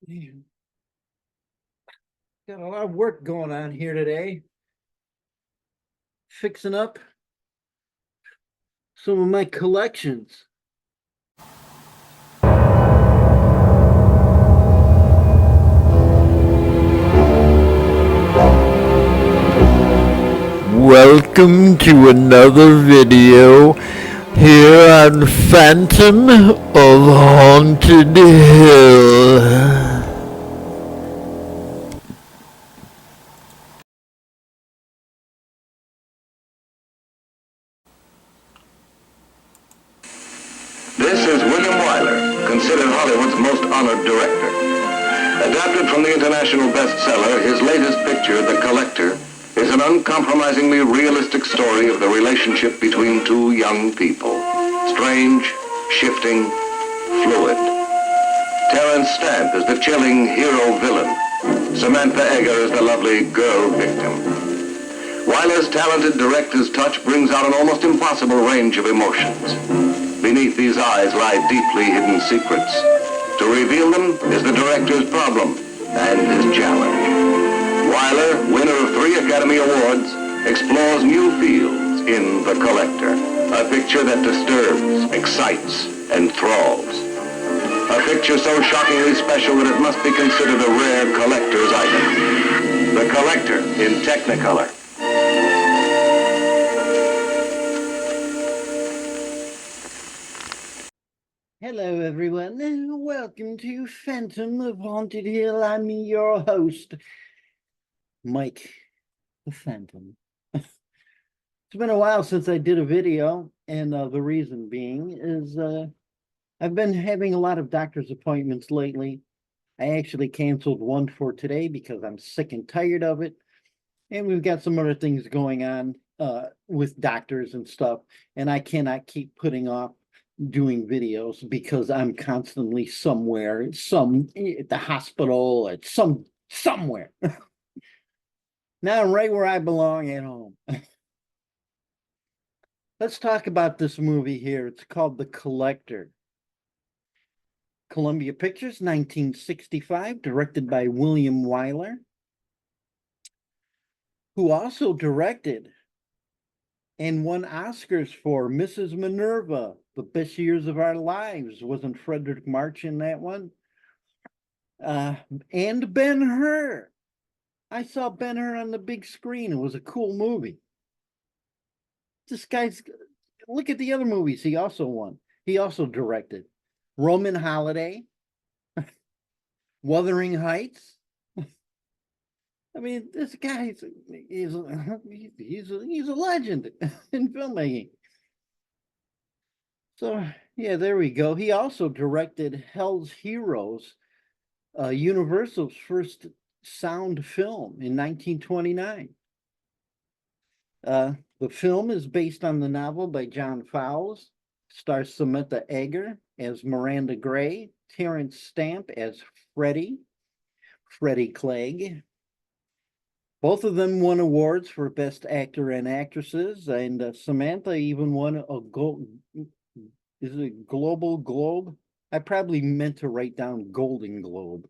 Got a lot of work going on here today. Fixing up some of my collections. Welcome to another video here on Phantom of Haunted Hill. This is William Wyler, considered Hollywood's most honored director. Adapted from the international bestseller, his latest picture, The Collector, is an uncompromisingly realistic story of the relationship between two young people. Strange, shifting, fluid. Terence Stamp is the chilling hero-villain. Samantha is the lovely girl victim. Wyler's talented director's touch brings out an almost impossible range of emotions. Beneath these eyes lie deeply hidden secrets. To reveal them is the director's problem and his challenge. Wyler, winner of 3 Academy Awards, explores new fields in The Collector, a picture that disturbs, excites, enthralls. A picture so shockingly special that it must be considered a rare collector's item. The Collector in Technicolor. Hello, everyone, and welcome to Phantom of Haunted Hill. I'm your host, Mike the Phantom. It's been a while since I did a video, and the reason being is I've been having a lot of doctor's appointments lately. I actually canceled one for today because I'm sick and tired of it, and we've got some other things going on with doctors and stuff, and I cannot keep putting off doing videos because I'm constantly somewhere, at the hospital, at somewhere. Now I'm right where I belong, at home. Let's talk about this movie here. It's called The Collector. Columbia Pictures, 1965, directed by William Wyler, who also directed and won Oscars for Mrs. Minerva, The Best Years of Our Lives. Wasn't Frederick March in that one? And Ben-Hur. I saw Ben-Hur on the big screen. It was a cool movie. This guy's, look at the other movies he also won. He also directed Roman Holiday, Wuthering Heights. I mean, this guy, he's a legend in filmmaking. So, yeah, there we go. He also directed Hell's Heroes, Universal's first sound film in 1929. The film is based on the novel by John Fowles, stars Samantha as Miranda Gray, Terence Stamp as Freddie Clegg. Both of them won awards for Best Actor and Actresses, and Samantha even won a Global Globe? I probably meant to write down Golden Globe.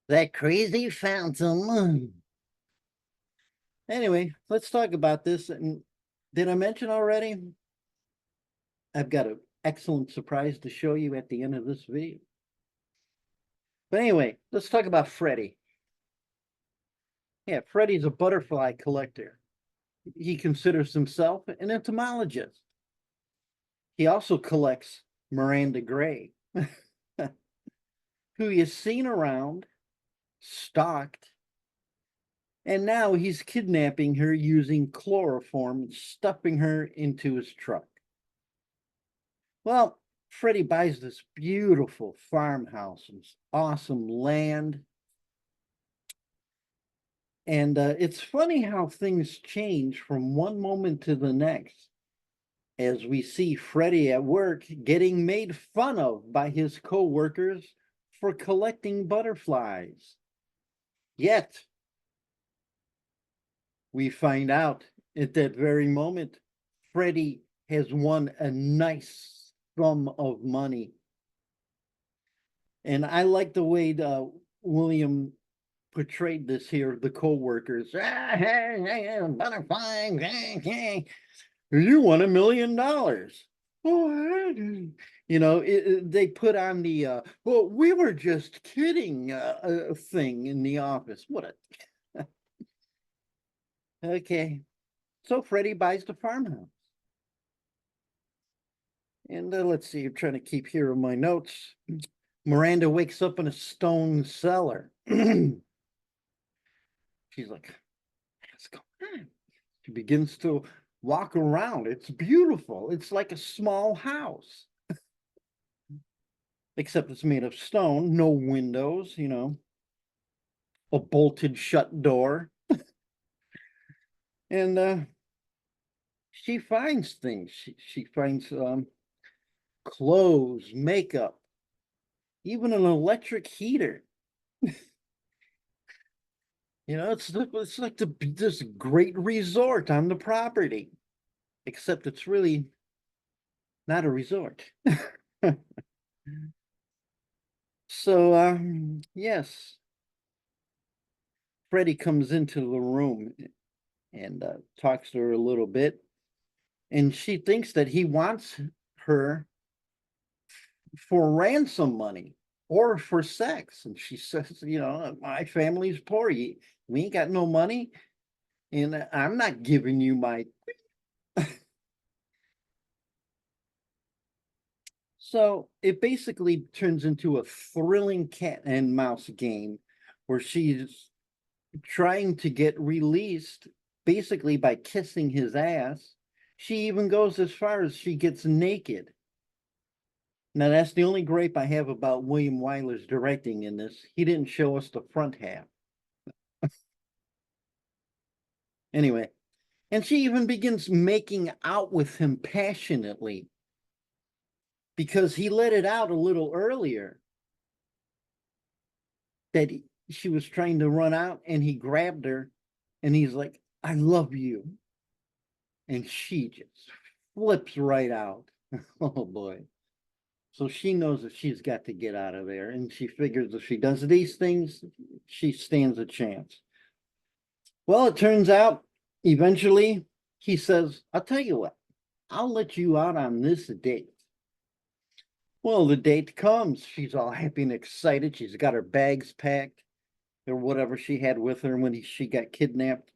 That crazy phantom. Anyway, let's talk about this. And did I mention already? I've got an excellent surprise to show you at the end of this video. But anyway, let's talk about Freddie. Yeah, Freddie's a butterfly collector. He considers himself an entomologist. He also collects Miranda Gray, who he has seen around, stalked, and now he's kidnapping her using chloroform and stuffing her into his truck. Well, Freddie buys this beautiful farmhouse and awesome land. And it's funny how things change from one moment to the next, as we see Freddie at work getting made fun of by his co-workers for collecting butterflies. Yet, we find out at that very moment, Freddie has won a nice sum of money And I like the way William portrayed this here, the co-workers. Butterfly, you won $1 million. Oh, you know, they put on the well, we were just kidding thing in the office. What a okay. So Freddie buys the farmhouse. And let's see, I'm trying to keep here in my notes. Miranda wakes up in a stone cellar. She's like, what's going on? She begins to walk around. It's beautiful. It's like a small house. Except it's made of stone, no windows, you know, a bolted shut door. And she finds things. She finds clothes, makeup, even an electric heater. You know, it's like this great resort on the property, except it's really not a resort. So, yes, Freddie comes into the room and talks to her a little bit, and she thinks that he wants her for ransom money or for sex. And she says, you know, my family's poor. We ain't got no money, and I'm not giving you my. So it basically turns into a thrilling cat and mouse game where she's trying to get released basically by kissing his ass. She even goes as far as she gets naked. Now, that's the only gripe I have about William Wyler's directing in this. He didn't show us the front half. Anyway, and she even begins making out with him passionately because he let it out a little earlier that she was trying to run out and he grabbed her and he's like, I love you. And she just flips right out. Oh boy. So she knows that she's got to get out of there. And she figures if she does these things, she stands a chance. Well, it turns out eventually he says, I'll tell you what, I'll let you out on this date. Well, the date comes. She's all happy and excited. She's got her bags packed or whatever she had with her when she got kidnapped.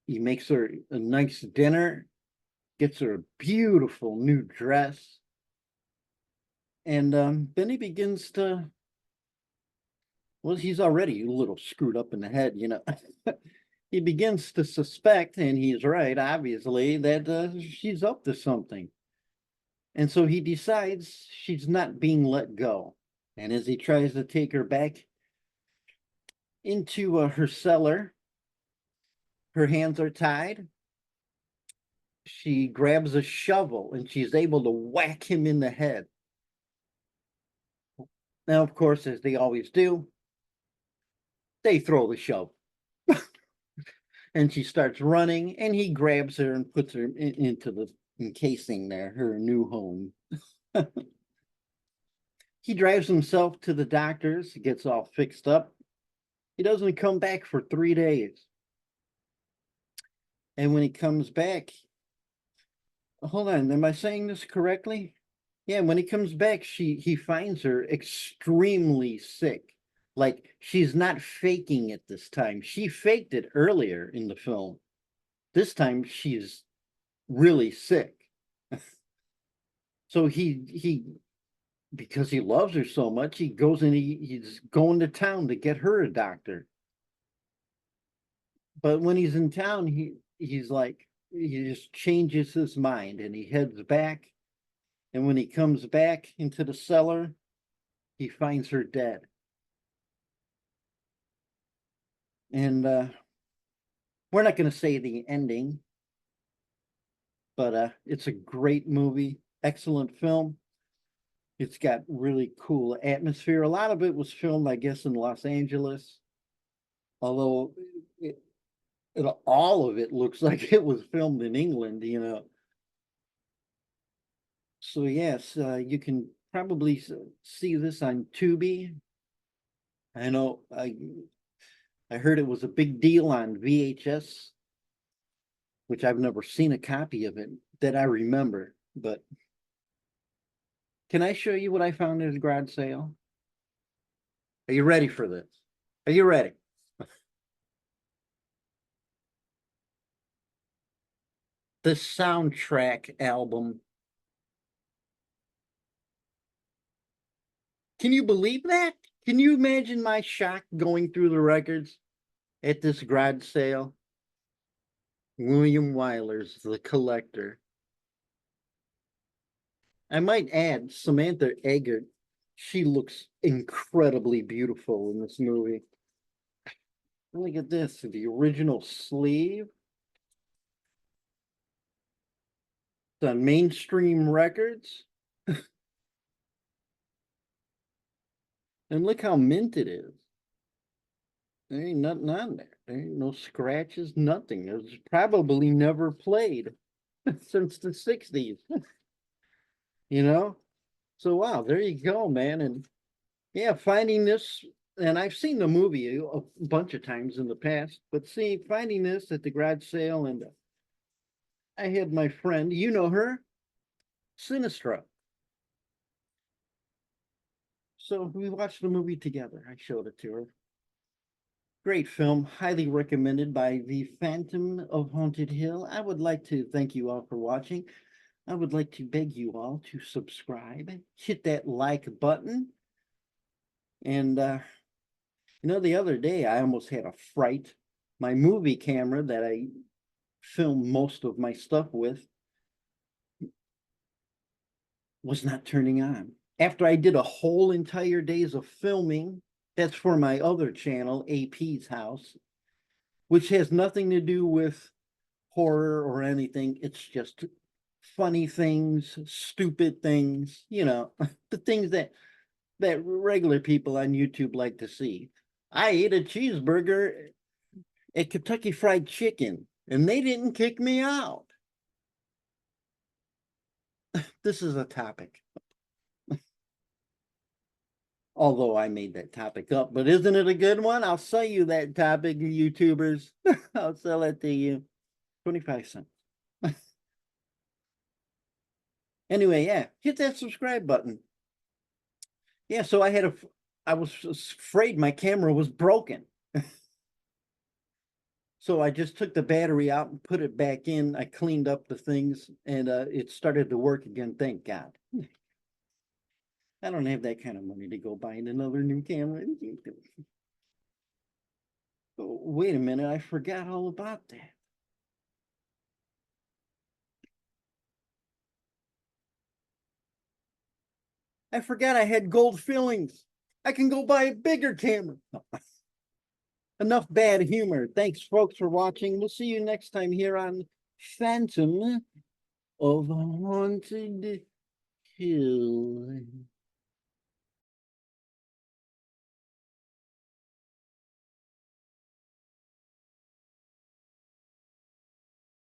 He makes her a nice dinner, gets her a beautiful new dress. And then he begins to, well, he's already a little screwed up in the head, you know. He begins to suspect, and he's right, obviously, that she's up to something. And so he decides she's not being let go. And as he tries to take her back into her cellar, her hands are tied. She grabs a shovel and she's able to whack him in the head. Now, of course, as they always do, they throw the shovel. And she starts running, and he grabs her and puts her into the encasing there, her new home. He drives himself to the doctor's, gets all fixed up. He doesn't come back for 3 days. And when he comes back, hold on, am I saying this correctly? Yeah, when he comes back, he finds her extremely sick. Like she's not faking it this time. She faked it earlier in the film. This time she's really sick. So he because he loves her so much, he goes and he's going to town to get her a doctor. But when he's in town, he's like he just changes his mind and he heads back. And when he comes back into the cellar, he finds her dead. And we're not going to say the ending, but it's a great movie, excellent film. It's got really cool atmosphere. A lot of it was filmed, I guess, in Los Angeles, although all of it looks like it was filmed in England, you know. So yes, you can probably see this on Tubi. I know I heard it was a big deal on VHS, which I've never seen a copy of it that I remember. But can I show you what I found at a garage sale? Are you ready for this? Are you ready? The soundtrack album. Can you believe that? Can you imagine my shock going through the records at this garage sale? William Wyler's The Collector. I might add Samantha Eggert. She looks incredibly beautiful in this movie. Look at this, the original sleeve. It's on Mainstream Records. And look how mint it is. There ain't nothing on there. There ain't no scratches, nothing. It was probably never played since the 60s. You know? So wow, there you go, man. And yeah, finding this, and I've seen the movie a bunch of times in the past, but see, finding this at the garage sale, and I had my friend, you know her, Sinistra. So we watched the movie together. I showed it to her. Great film, highly recommended by the Phantom of Haunted Hill. I would like to thank you all for watching. I would like to beg you all to subscribe, hit that like button. And, you know, the other day I almost had a fright. My movie camera that I film most of my stuff with was not turning on. After I did a whole entire days of filming, that's for my other channel, AP's House, which has nothing to do with horror or anything. It's just funny things, stupid things, you know, the things that regular people on YouTube like to see. I ate a cheeseburger at Kentucky Fried Chicken, and they didn't kick me out. This is a topic. Although I made that topic up, but isn't it a good one? I'll sell you that topic, YouTubers. I'll sell it to you. 25 cents. Anyway, yeah, hit that subscribe button. Yeah, so I was afraid my camera was broken. So I just took the battery out and put it back in. I cleaned up the things, and it started to work again, thank God. I don't have that kind of money to go buy another new camera. Oh, wait a minute, I forgot all about that. I forgot I had gold fillings. I can go buy a bigger camera. Enough bad humor. Thanks, folks, for watching. We'll see you next time here on Phantom of Haunted Hill.